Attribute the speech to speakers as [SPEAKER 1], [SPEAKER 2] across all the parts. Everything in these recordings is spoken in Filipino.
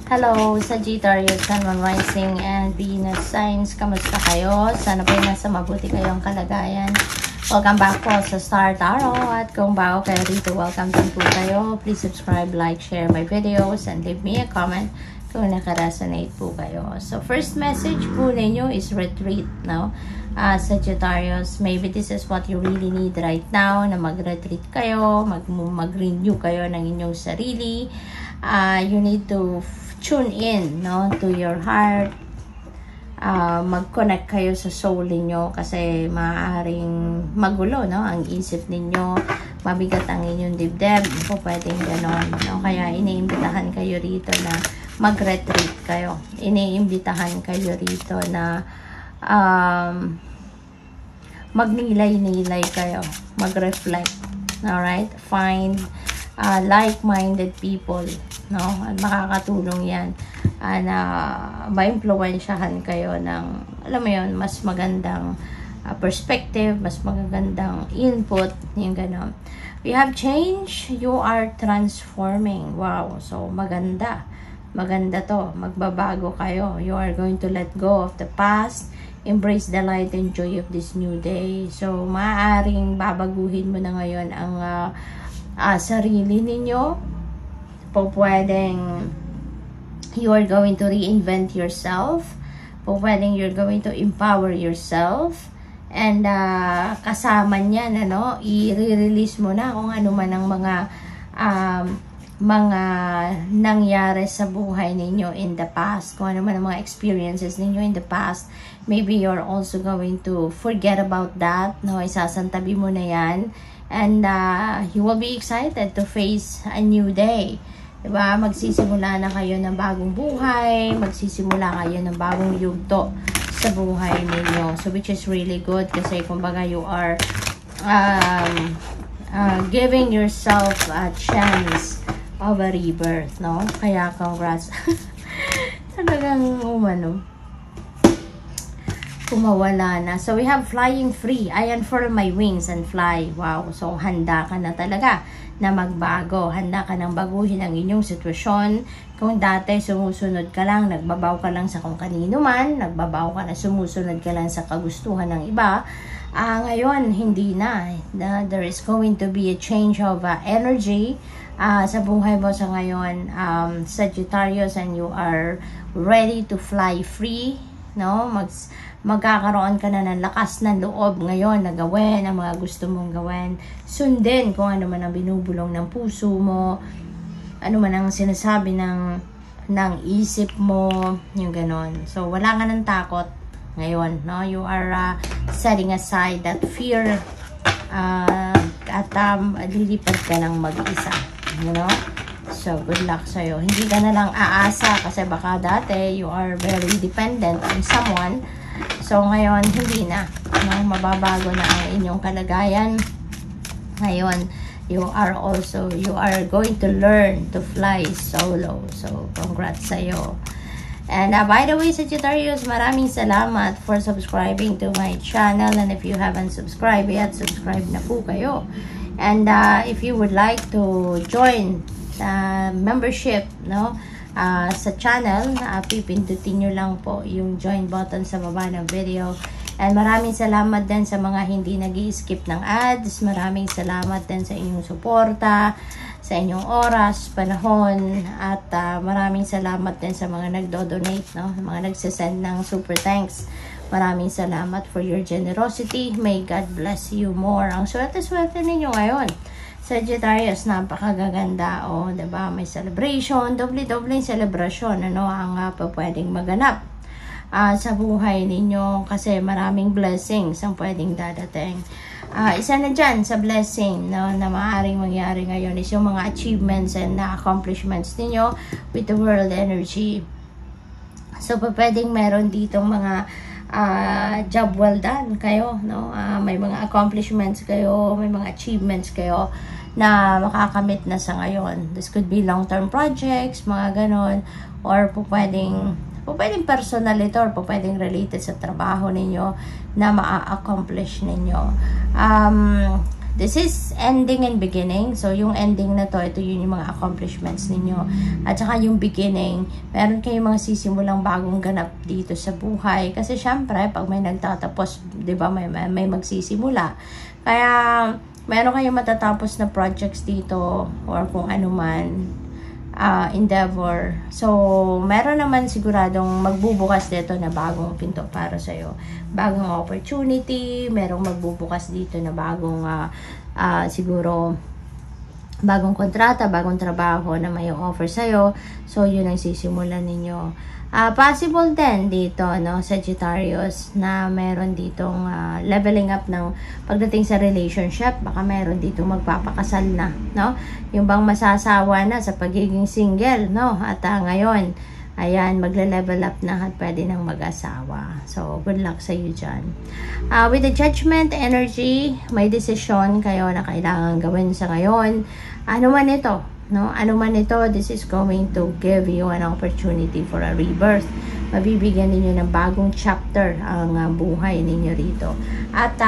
[SPEAKER 1] Hello, Sagittarius, Sun, Moon, Rising, and Venus signs. Kamusta kayo? Sana po nasa mabuti kayong kalagayan. Welcome back po sa Star Tarot. At kung bago kayo dito, welcome din po kayo. Please subscribe, like, share my videos, and leave me a comment kung nakaresonate po kayo. So, first message po ninyo is retreat, no? Sagittarius, maybe this is what you really need right now, na mag-retreat kayo, mag-renew kayo ng inyong sarili. You need to tune in, no, to your heart. Mag-connect kayo sa soul niyo kasi maaaring magulo, no, ang isip ninyo, mabigat ang inyong dibdib, po pwedeng ganon, no? Kaya iniimbitahan kayo rito na mag-retreat kayo. Iniimbitahan kayo rito na magnilay-nilay kayo, mag-reflect. Alright? Find like-minded people, no? At makakatulong yan na ma-impluwensyahan kayo ng, alam mo yun, mas magandang perspective, mas magandang input, yung gano'n. We have change, you are transforming. Wow, so maganda. Maganda to, magbabago kayo. You are going to let go of the past, embrace the light and joy of this new day. So, maaaring babaguhin mo na ngayon ang sarili ninyo. Po pwedeng you are going to reinvent yourself. Po pwedeng you're going to empower yourself. And kasama niyan, ano, i-release mo na kung ano man ang mga nangyari sa buhay ninyo in the past, kung ano man ang mga experiences ninyo in the past. Maybe you're also going to forget about that, no? Isasantabi mo na yan, and you will be excited to face a new day, diba? Magsisimula na kayo ng bagong buhay, magsisimula kayo ng bagong yugto sa buhay ninyo, so which is really good kasi kumbaga you are giving yourself a chance of a rebirth, no? Kaya congrats. Talagang kumawala na. So we have flying free. I unfurl my wings and fly. Wow. So handa ka na talaga na magbago. Handa ka nang baguhin ang inyong sitwasyon. Kung dati sumusunod ka lang, nagbabaw ka lang sa kung kanino man, nagbabaw ka na, sumusunod ka lang sa kagustuhan ng iba, ngayon hindi na. There is going to be a change of energy sa buhay mo sa ngayon, Sagittarius, and you are ready to fly free, no? Magkakaroon ka na ng lakas ng loob ngayon na gawin ang mga gusto mong gawin. Sundin kung ano man ang binubulong ng puso mo, ano man ang sinasabi ng isip mo, yung ganon. So wala ka ng takot ngayon, no? You are setting aside that fear, at lilipad ka ng mag-isa, you know? So good luck sa'yo. Hindi ka na lang aasa kasi baka dati you are very dependent on someone. So ngayon hindi na, no? Mababago na ang inyong kalagayan. Ngayon you are going to learn to fly solo. So congrats sa'yo. And by the way, Sagittarius, maraming salamat for subscribing to my channel. And if you haven't subscribed yet, subscribe na po kayo. And if you would like to join membership, no, sa channel, pipindutin nyo lang po yung join button sa baba ng video. And maraming salamat din sa mga hindi nag-i-skip ng ads. Maraming salamat din sa inyong suporta, sa inyong oras, panahon, at maraming salamat din sa mga nagdo-donate, no? Mga nagsasend ng super thanks. Maraming salamat for your generosity. May God bless you more. Ang swerte-swerte ninyo ngayon, Sagittarius, napakagaganda, oh, diba? May celebration, doble-doble celebration, ano, ang pwedeng maganap sa buhay ninyo kasi maraming blessings ang pwedeng dadating. Isa na dyan sa blessing, no, na maaaring mangyari ngayon is yung mga achievements and accomplishments ninyo with the world energy. So pwedeng meron dito mga job well done kayo, no? May mga accomplishments kayo, may mga achievements kayo na makakamit na sa ngayon. This could be long-term projects, mga ganon, or pwedeng personal ito, or pwedeng related sa trabaho ninyo na ma-accomplish ninyo. this is ending and beginning. So, yung ending na to, ito yun yung mga accomplishments ninyo. At saka yung beginning, meron kayong mga sisimulang bagong ganap dito sa buhay. Kasi syempre, pag may nagtatapos, di ba, may magsisimula. Kaya, meron kayong matatapos na projects dito or kung ano man. Endeavor. So, meron naman siguradong magbubukas dito na bagong pinto para sa'yo. Bagong opportunity, merong magbubukas dito na bagong siguro bagong kontrata, bagong trabaho na may offer sa'yo. So, yun ang sisimulan ninyo. Possible din dito, no, Sagittarius, na meron ditong leveling up ng pagdating sa relationship. Baka meron dito magpapakasal na, no? Yung bang masasawa na sa pagiging single, no? At ngayon, ayan, magle-level up na at pwede nang mag-asawa. So, good luck sa iyo dyan. With the judgment energy, may decision kayo na kailangan gawin sa ngayon. Ano man ito, no? Ano man ito, this is going to give you an opportunity for a rebirth. Mabibigyan ninyo ng bagong chapter ang buhay ninyo rito. At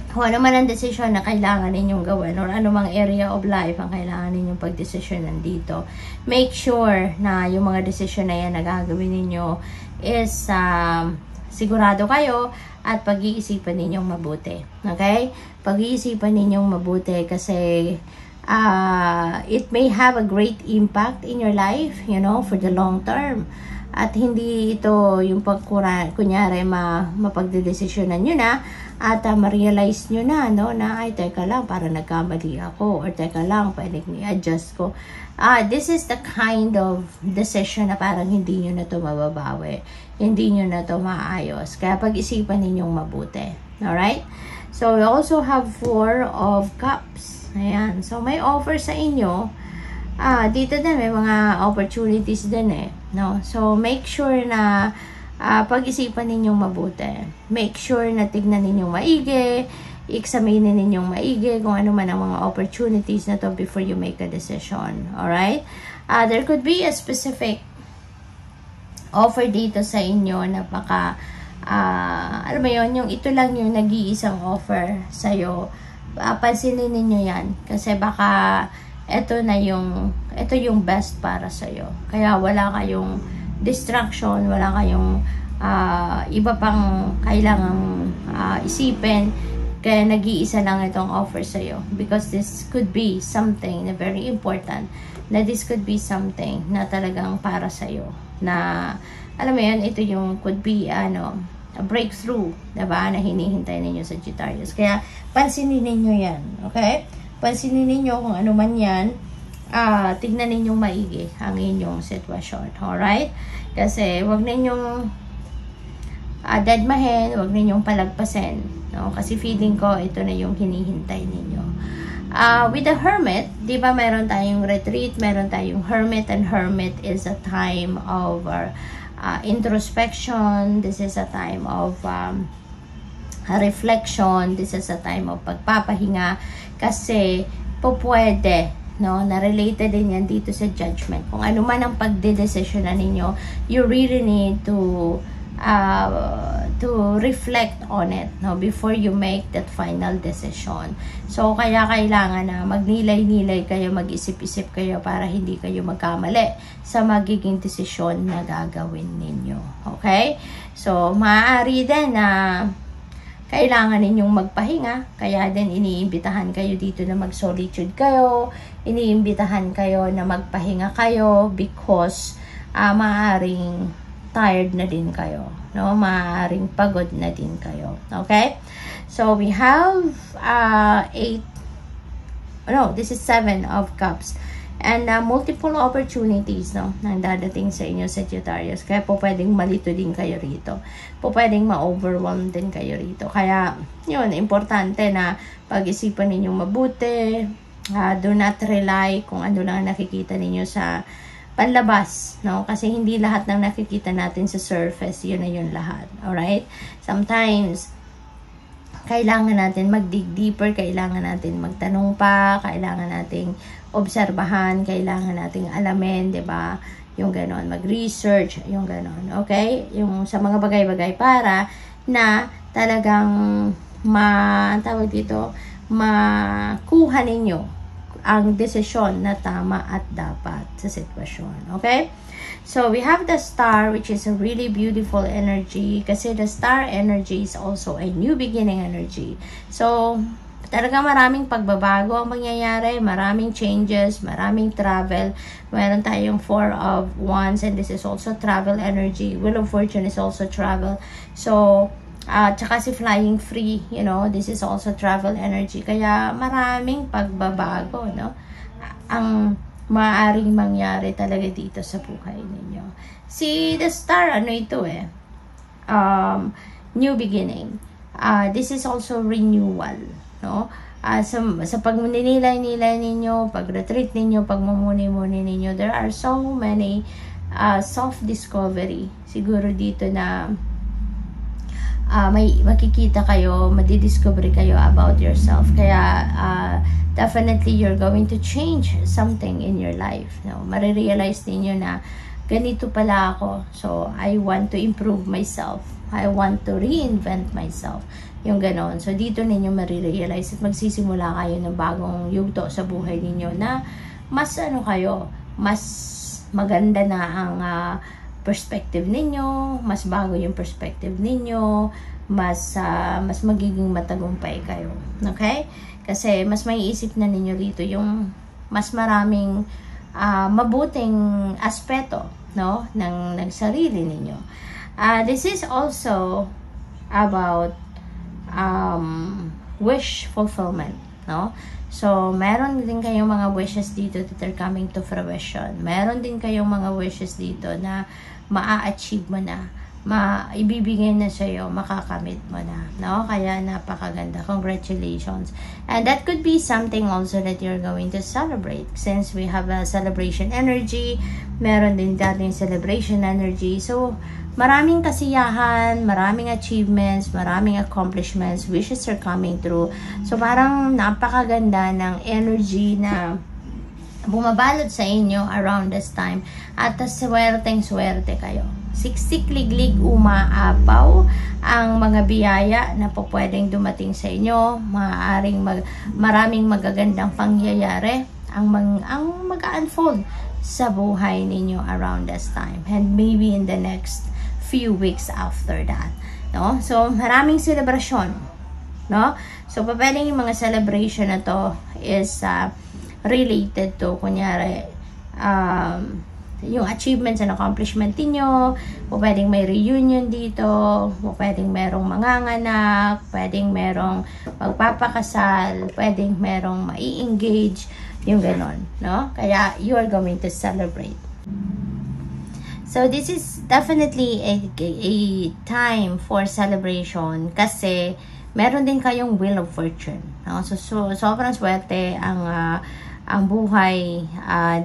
[SPEAKER 1] kung ano man ang decision na kailangan ninyong gawin or anumang area of life ang kailangan ninyong pagdesisyonan dito, make sure na yung mga decision na yan na gagawin ninyo is sigurado kayo at pag-iisipan ninyong mabuti. Okay? Pag-iisipan ninyong mabuti kasi it may have a great impact in your life, you know, for the long term. At hindi ito yung kunyari mapagdedesisyonan nyo na at ma-realize nyo na, no, na ay teka lang, para nagkamali ako or teka lang, pwedeng i-adjust ko. This is the kind of decision na parang hindi nyo na ito mababawi, hindi nyo na ito maayos. Kaya pag-isipan ninyong mabuti. Alright? So, we also have 4 of Cups. Ayan. So, may offer sa inyo. Dito din, may mga opportunities din eh. No? So, make sure na pag-isipan ninyong mabuti. Make sure na tignan ninyong maigi, i-examine ninyong maigi kung ano man ang mga opportunities na to before you make a decision. Alright? There could be a specific offer dito sa inyo na baka, alam mo yun, yung ito lang yung nag-iisang offer sa'yo. Pansinin ninyo yan kasi baka ito yung best para sa'yo. Kaya wala kayong distraction, wala kayong iba pang kailangang isipin, kaya nag-iisa lang itong offer sa'yo. Because this could be something na very important, na this could be something na talagang para sa'yo. Na, alam mo yan, ito yung could be, a breakthrough, diba, na hinihintay ninyo sa Sagittarius. Kaya, pansinin ninyo yan, okay? Pansinin ninyo kung ano man yan, tignan ninyong maigi ang inyong sitwasyon, alright? Kasi, wag ninyong deadmahin, wag ninyong palagpasin, no? Kasi feeling ko, ito na yung hinihintay ninyo. With the Hermit, di ba meron tayong retreat, meron tayong Hermit, and Hermit is a time of introspection. This is a time of reflection. This is a time of pagpapahinga kasi pwede, no, na related din yan dito sa judgment. Kung ano man ang pagdedesisyon na ninyo, you really need to reflect on it, no, before you make that final decision. So, kaya kailangan na magnilay-nilay kayo, mag-isip-isip kayo para hindi kayo magkamali sa magiging desisyon na gagawin ninyo. Okay? So, maaari din na kailangan ninyong magpahinga, kaya din iniimbitahan kayo dito na mag-solitude kayo, iniimbitahan kayo na magpahinga kayo because maaaring tired na din kayo, no? Maaaring pagod na din kayo. Okay? So, we have 7 of Cups. And multiple opportunities, no, nang dadating sa inyo, Sagittarius. Kaya po pwedeng malito din kayo rito. Po pwedeng ma-overwhelm din kayo rito. Kaya, yun, importante na pag-isipan ninyong mabuti. Do not rely kung ano lang nakikita ninyo sa panlabas, no? Kasi hindi lahat ng nakikita natin sa surface, yun na yun lahat. Alright? Sometimes, kailangan natin mag-dig deeper, kailangan natin magtanong pa, kailangan nating obserbahan, kailangan nating alamin, 'di ba? Yung ganon, mag-research, yung ganon. Okay? Yung sa mga bagay-bagay para na talagang tawag dito, makuha ninyo ang desisyon na tama at dapat sa sitwasyon. Okay? So, we have the star, which is a really beautiful energy kasi the star energy is also a new beginning energy. So, talaga maraming pagbabago ang mangyayari, maraming changes, maraming travel. Meron tayong 4 of Wands and this is also travel energy. Wheel of Fortune is also travel. So, tsaka si Flying Free, you know, this is also travel energy. Kaya maraming pagbabago, no? Ang maaaring mangyari talaga dito sa buhay ninyo. Si the star, ano ito new beginning. This is also renewal, no? Sa pagninilay-nilay ninyo, pag-retreat ninyo, pagmumuni-muni ninyo, there are so many self-discovery siguro dito na may makikita kayo, madidiscover kayo about yourself. Kaya definitely you're going to change something in your life, no? Marirealize ninyo na ganito pala ako, so I want to improve myself, I want to reinvent myself, yung ganon. So dito ninyo marirealize at magsisimula kayo ng bagong yugto sa buhay ninyo na mas mas maganda na ang perspective ninyo, mas bago yung perspective ninyo, mas magiging matagumpay kayo. Okay? Kasi mas maiisip na ninyo dito yung mas maraming mabuting aspeto, no, ng sarili ninyo. This is also about wish fulfillment, no? So, meron din kayong mga wishes dito that are coming to fruition. Meron din kayong mga wishes dito na maa-achieve mo na, ibibigay na sa'yo, makakamit mo na, no? Kaya napakaganda. Congratulations. And that could be something also that you're going to celebrate. Since we have a celebration energy, meron din dating celebration energy. So, maraming kasiyahan, maraming achievements, maraming accomplishments, wishes are coming through. So, parang napakaganda ng energy na bumabalot sa inyo around this time. At swerteng-swerte kayo. Siksik-liglig umaapaw ang mga biyaya na po pwedeng dumating sa inyo. Maraming magagandang pangyayari ang mag-unfold sa buhay ninyo around this time. And maybe in the next few weeks after that, no? So, maraming celebration, no? So, pwedeng yung mga celebration na to is related to, kunyari, yung achievements and accomplishment niyo, pwedeng may reunion dito, pwedeng merong manganganak, pwedeng merong magpapakasal, pwedeng merong mai-engage, yung ganon, no? Kaya, you are going to celebrate. So, this is definitely a time for celebration kasi meron din kayong Wheel of Fortune, no? So sobrang swerte ang buhay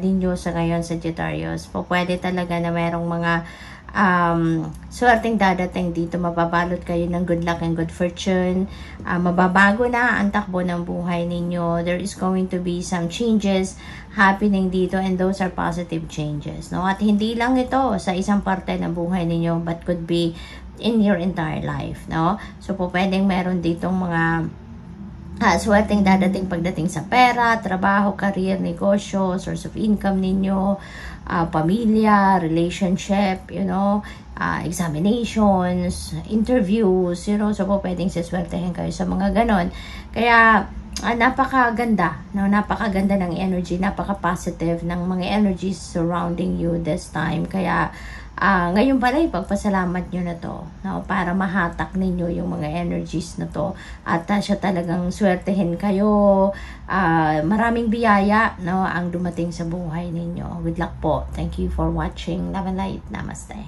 [SPEAKER 1] ninyo sa ngayon, Sagittarius. Po, pwede talaga na merong mga swerteng dadating dito. Mababalot kayo ng good luck and good fortune. Mababago na ang takbo ng buhay ninyo. There is going to be some changes happening dito and those are positive changes, no? At hindi lang ito sa isang parte ng buhay ninyo but could be in your entire life, no? So po pwedeng meron ditong mga swerteng dadating pagdating sa pera, trabaho, career, negosyo, source of income ninyo, pamilya, relationship, you know, examinations, interviews, you know, so po pwedeng siswertehin kayo sa mga ganon. Kaya napakaganda, no? Napakaganda ng energy, napaka-positive ng mga energies surrounding you this time. Kaya ngayon pala ipagpasalamat nyo na to, no? Para mahatak ninyo yung mga energies na to at siya talagang swertehin kayo. Maraming biyaya, no, ang dumating sa buhay ninyo. Good luck po. Thank you for watching. Love and light. Namaste.